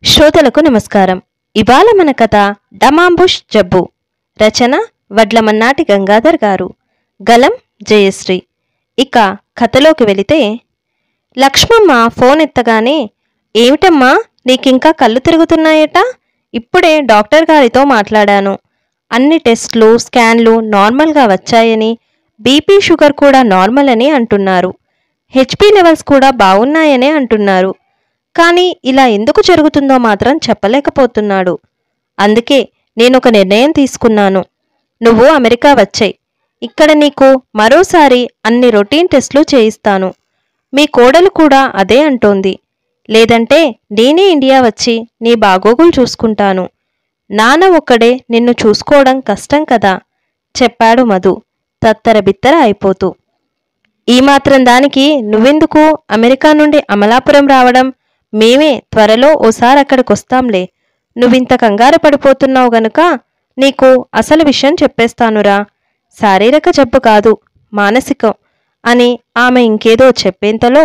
శ్రోతలకు నమస్కారం. ఇవాళ మన కథ డమాంబుష్ జబ్బు. రచన వడ్లమన్నాటి గంగాధర్ గారు. గలం జయశ్రీ. ఇక కథలోకి వెళితే, లక్ష్మమ్మ ఫోన్ ఎత్తగానే, ఏమిటమ్మా నీకింకా కళ్ళు తిరుగుతున్నాయట? ఇప్పుడే డాక్టర్ గారితో మాట్లాడాను. అన్ని టెస్ట్లు స్కాన్లు నార్మల్గా వచ్చాయని, బీపీ షుగర్ కూడా నార్మల్ అని అంటున్నారు. హెచ్పి లెవెల్స్ కూడా బాగున్నాయని అంటున్నారు. కానీ ఇలా ఎందుకు జరుగుతుందో మాత్రం చెప్పలేకపోతున్నాడు. అందుకే నేనొక నిర్ణయం తీసుకున్నాను. నువ్వు అమెరికా వచ్చాయి. ఇక్కడ నీకు మరోసారి అన్ని రొటీన్ టెస్టులు చేయిస్తాను. మీ కోడలు కూడా అదే అంటోంది. లేదంటే నేనే ఇండియా వచ్చి నీ బాగోగులు చూసుకుంటాను. నాన్న ఒక్కడే నిన్ను చూసుకోవడం కష్టం కదా, చెప్పాడు మధు తత్తరబిత్తర అయిపోతూ. ఈ మాత్రం దానికి నువ్వెందుకు అమెరికా నుండి అమలాపురం రావడం? మేమే త్వరలో ఓసారి అక్కడికొస్తాంలే. నువ్వింత కంగారు పడిపోతున్నావు గనుక నీకు అసలు విషయం చెప్పేస్తానురా. శారీరక జబ్బు కాదు, మానసికం అని ఆమె ఇంకేదో చెప్పేంతలో,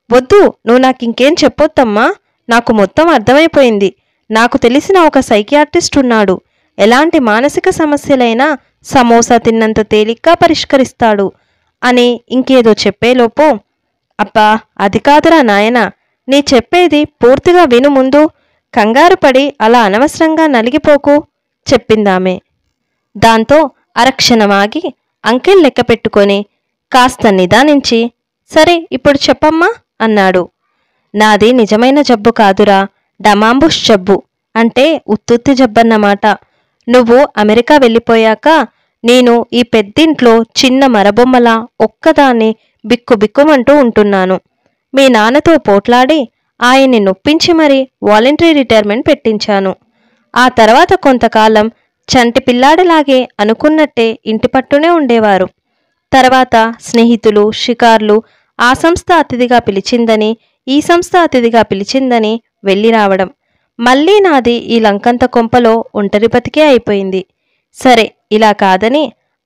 వద్దు, నువ్వు నాకింకేం చెప్పొద్దమ్మా, నాకు మొత్తం అర్థమైపోయింది. నాకు తెలిసిన ఒక సైకియాట్రిస్ట్ ఉన్నాడు. ఎలాంటి మానసిక సమస్యలైనా సమోసా తిన్నంత తేలిగ్గా పరిష్కరిస్తాడు అని ఇంకేదో చెప్పేలోపు, అబ్బా అది కాదురా నాయనా, నీ చెప్పేది పూర్తిగా విను ముందు. కంగారు పడి అలా అనవసరంగా నలిగిపోకు, చెప్పిందామె. దాంతో అరక్షణమాగి అంకెల్ లెక్క పెట్టుకొని కాస్త నిదానించి, సరే ఇప్పుడు చెప్పమ్మా అన్నాడు. నాది నిజమైన జబ్బు కాదురా, డమాంబుష్ జబ్బు. అంటే ఉత్తుత్తి జబ్బన్నమాట. నువ్వు అమెరికా వెళ్ళిపోయాక నేను ఈ పెద్దింట్లో చిన్న మరబొమ్మలా ఒక్కదాన్ని బిక్కుబిక్కుమంటూ ఉంటున్నాను. మీ నాన్నతో పోట్లాడి ఆయన్ని నొప్పించి మరీ వాలంటరీ రిటైర్మెంట్ పెట్టించాను. ఆ తర్వాత కొంతకాలం చంటి పిల్లాడిలాగే అనుకున్నట్టే ఇంటి పట్టునే ఉండేవారు. తర్వాత స్నేహితులు, షికార్లు, ఆ సంస్థ అతిథిగా పిలిచిందని, ఈ సంస్థ అతిథిగా పిలిచిందని వెళ్ళి రావడం. మళ్ళీ నాది ఈ లంకంత కొంపలో ఒంటరి బతికే అయిపోయింది. సరే, ఇలా కాదని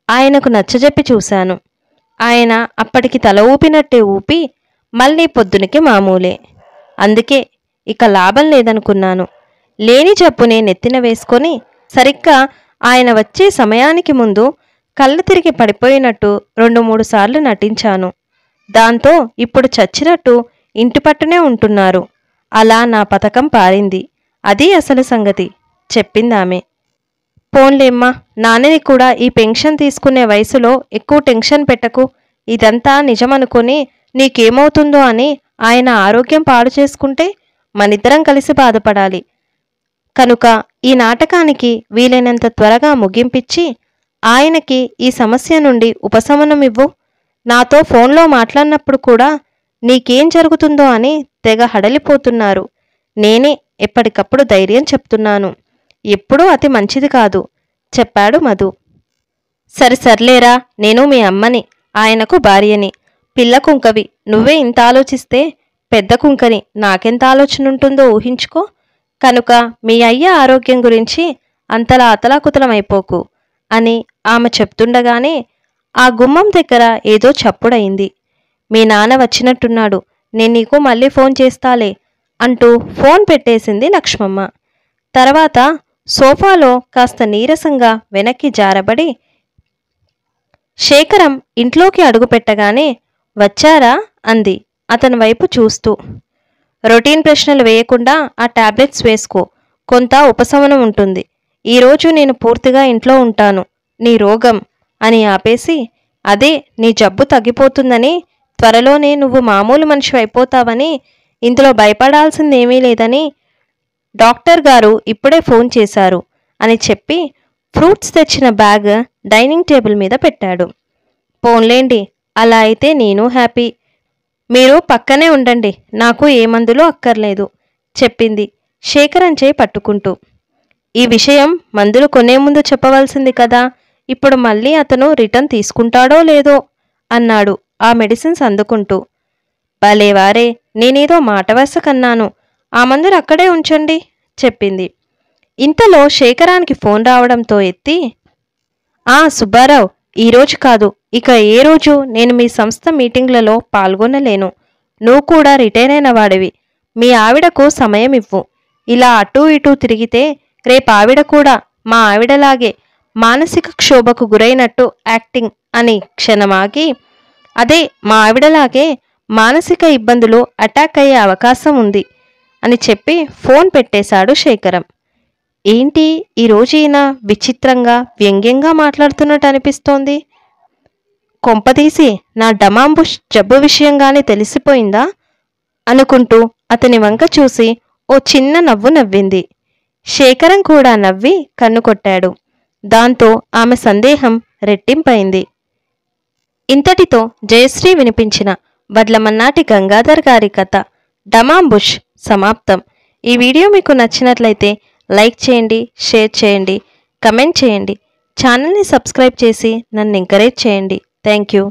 ఆయనకు నచ్చజెప్పి చూశాను. ఆయన అప్పటికి తల ఊపినట్టే ఊపి, మళ్ళీ పొద్దునికి మామూలే. అందుకే ఇక లాభం లేదనుకున్నాను. లేని జబ్బునే నెత్తిన వేసుకొని సరిగ్గా ఆయన వచ్చే సమయానికి ముందు కళ్ళు తిరిగి పడిపోయినట్టు 2-3 సార్లు నటించాను. దాంతో ఇప్పుడు చచ్చినట్టు ఇంటి పట్టునే ఉంటున్నారు. అలా నా పథకం పారింది. అది అసలు సంగతి, చెప్పిందామె. పోన్లేమ్మా, నాన్నని కూడా ఈ పెన్షన్ తీసుకునే వయసులో ఎక్కువ టెన్షన్ పెట్టకు. ఇదంతా నిజమనుకొని నీకేమవుతుందో అని ఆయన ఆరోగ్యం పాడు చేసుకుంటే మనిద్దరం కలిసి బాధపడాలి. కనుక ఈ నాటకానికి వీలైనంత త్వరగా ముగింపిచ్చి ఆయనకి ఈ సమస్య నుండి ఉపశమనమివ్వు. నాతో ఫోన్లో మాట్లాడినప్పుడు కూడా నీకేం జరుగుతుందో అని తెగ హడలిపోతున్నారు. నేనే ఎప్పటికప్పుడు ధైర్యం చెప్తున్నాను. ఎప్పుడూ అతి మంచిది కాదు, చెప్పాడు మధు. సర్లేరా, నేను మీ అమ్మని, ఆయనకు భార్యని, పిల్ల కుంకవి. నువ్వే ఇంత ఆలోచిస్తే పెద్ద కుంకని నాకెంత ఆలోచన ఉంటుందో ఊహించుకో. కనుక మీ అయ్య ఆరోగ్యం గురించి అంతలా అతలాకుతలమైపోకు అని ఆమె చెప్తుండగానే ఆ గుమ్మం దగ్గర ఏదో చప్పుడయింది. మీ నాన్న వచ్చినట్టున్నాడు, నేను నీకు మళ్ళీ ఫోన్ చేస్తాలే అంటూ ఫోన్ పెట్టేసింది లక్ష్మమ్మ. తర్వాత సోఫాలో కాస్త నీరసంగా వెనక్కి జారబడి శేఖరం ఇంట్లోకి అడుగుపెట్టగానే, వచ్చారా అంది అతని వైపు చూస్తూ. రొటీన్ ప్రశ్నలు వేయకుండా ఆ టాబ్లెట్స్ వేసుకో, కొంత ఉపశమనం ఉంటుంది. ఈరోజు నేను పూర్తిగా ఇంట్లో ఉంటాను. నీ రోగం అని ఆపేసి, అదే నీ జబ్బు తగ్గిపోతుందని, త్వరలోనే నువ్వు మామూలు మనిషి అయిపోతావని, ఇందులో భయపడాల్సిందేమీ లేదని డాక్టర్ గారు ఇప్పుడే ఫోన్ చేశారు అని చెప్పి ఫ్రూట్స్ తెచ్చిన బ్యాగ్ డైనింగ్ టేబుల్ మీద పెట్టాడు. పోన్లేండి, అలా అయితే నేను హ్యాపీ. మీరు పక్కనే ఉండండి, నాకు ఏ మందులు అక్కర్లేదు, చెప్పింది శేఖరం చేయి పట్టుకుంటూ. ఈ విషయం మందులు కొనే ముందు చెప్పవలసింది కదా, ఇప్పుడు మళ్ళీ అతను రిటర్న్ తీసుకుంటాడో లేదో అన్నాడు ఆ మెడిసిన్స్ అందుకుంటూ. భలేవారే, నేనేదో మాట వరుస కన్నాను. ఆ మందులు అక్కడే ఉంచండి, చెప్పింది. ఇంతలో శేఖరానికి ఫోన్ రావడంతో ఎత్తి, సుబ్బారావు, ఈరోజు కాదు, ఇక ఏ రోజు నేను మీ సంస్థ మీటింగ్లలో పాల్గొనలేను. నువ్వు కూడా రిటైర్ అయిన వాడివి. మీ ఆవిడకు సమయం ఇవ్వు. ఇలా అటూ ఇటూ తిరిగితే రేపు ఆవిడ కూడా మా ఆవిడలాగే మానసిక క్షోభకు గురైనట్టు యాక్టింగ్ అని క్షణమాగి, అదే మా ఆవిడలాగే మానసిక ఇబ్బందులు అటాక్ అయ్యే అవకాశం ఉంది అని చెప్పి ఫోన్ పెట్టేశాడు శేఖరం. ఏంటి ఈరోజు ఈయన విచిత్రంగా వ్యంగ్యంగా మాట్లాడుతున్నట్టు అనిపిస్తోంది? కొంపదీసి నా డమాంబుష్ జబ్బు విషయంగానే తెలిసిపోయిందా అనుకుంటూ అతని వంక చూసి ఓ చిన్న నవ్వు నవ్వింది. శేఖరం కూడా నవ్వి కన్ను కొట్టాడు. దాంతో ఆమె సందేహం రెట్టింపైంది. ఇంతటితో జయశ్రీ వినిపించిన వడ్లమన్నాటి గంగాధర్ గారి కథ డమాంబుష్ సమాప్తం. ఈ వీడియో మీకు నచ్చినట్లయితే లైక్ చేయండి, షేర్ చేయండి, కమెంట్ చేయండి. ఛానల్ని సబ్స్క్రైబ్ చేసి నన్ను ఎంకరేజ్ చేయండి. Thank you.